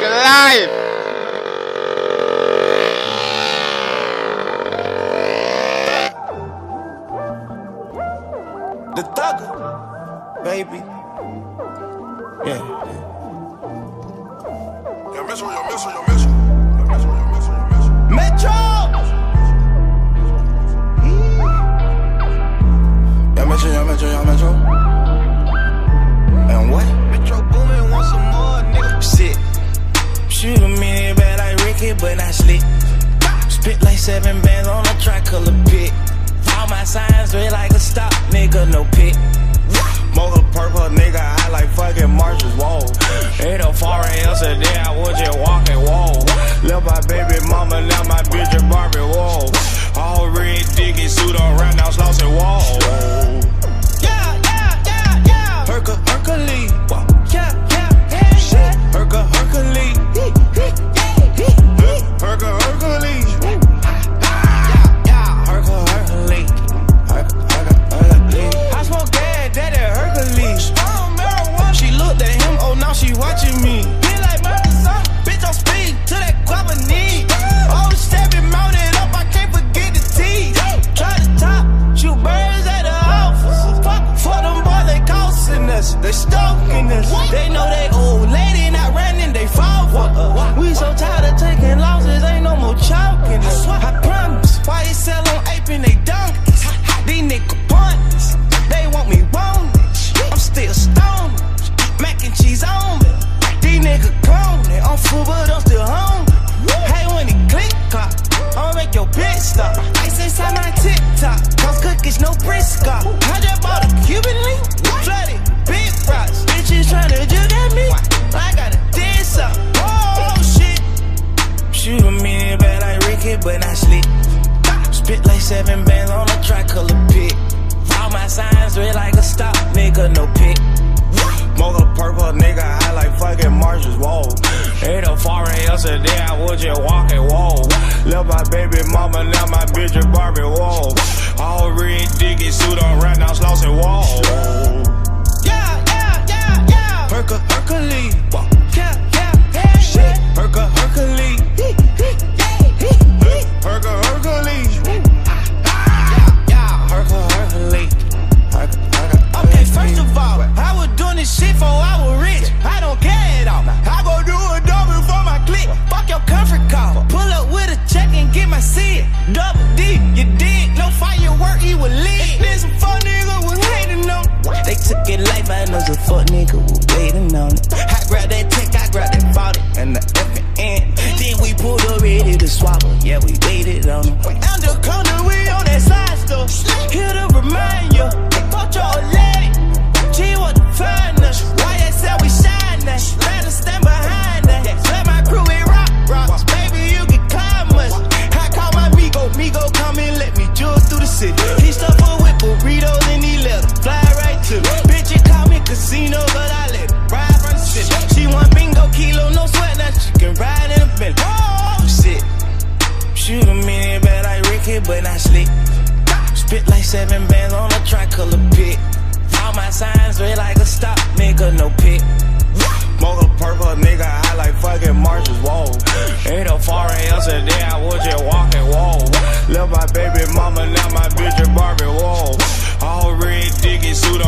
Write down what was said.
live. The thugger, baby. Yeah. Metro! Yo, Metro. And what? Metro Boomin want some more, nigga. Shit. Shoot a minute bad like Ricky, but not slick. Spit like 7 bands on a tricolor pit. All my signs red like a stop, nigga, no pit. Mocha purple, nigga, I like fucking Marshall's wall. Ain't no foreign yesterday, I was just walking wall. Left my baby mama, now my bitch a Barbie wall. All red diggy suit on right now, Slauson wall. Hercules. Shit. Hercules. Hercules. I smoke gas, daddy Hercules. She looked at him, oh now she watching me. Be like murder son, bitch on speed to that guapanese. Oh, Chevy mounted up, I can't forget the teeth. Try to top, shoot birds at the office. For them boys, they costing us, they stalking us. They know they old lady not running, they fall for us. We so tired of taking losses, ain't no more chalking us. I promise, why you sell on ape and they donkeys? These nigga punts, they want me wrong. I'm still stoned, mac and cheese on me. These nigga grown, I'm full but I'm still home. Hey, when it click clock, I'ma make your bitch stop. Ice inside my TikTok, cause cookies no Briscoe. I just bought a Cuban link, flooded, big rocks. Bitches tryna jug at me, I gotta dance up. Oh shit. Shoot a minute bad like Ricky, but not slick. Spit like 7 bands on a tricolor pit. All my signs red like a stop, nigga, no pit. Mocha purple, nigga, I like fucking Marshall's wall. Ain't no foreign yesterday, I was just walking wall. Left my baby mama, now my bitch a Barbie wall. All red diggy suit on right now, Slauson wall. Yeah. Hercules. Shit. Hercules. Okay, first of all, I was doing this shit before I was rich. I don't care at all. I go do a double for my clique. Fuck your comfort call. Pull up with a check and get my seat. Double D, you dig? No firework, he was lit. Then some fuck nigga was hating on it. They took it life, I know some fuck nigga was waiting on it. I grabbed that tech, I grabbed that 40 and the FN. Then we pulled up ready to swallow. Yeah, we waited on it. Under corner, we on that side store. Here to remind you, fuck your lady. She want to find us. Why they say we shine that? Let us stand behind that. Let my crew we rocks. Baby, you can climb us. I call my Migo come and let me jewel through the city. He stuff her with burritos and he let them fly right to me. Bitch, you call me casino, but I let her ride from the city. She want bingo kilo, no sweat, now she can ride in a Bentley. Oh shit. Shoot a minute bad like Ricky, but not slick. Spit like 7 bands on a tricolor pit. All my signs red like a stop, nigga, no pit. Mocha purple, nigga, I like fucking Marshall's wall. Ain't no foreign yesterday, I was just walking wall. Left my baby mama, now my bitch a Barbie wall. All red diggy suit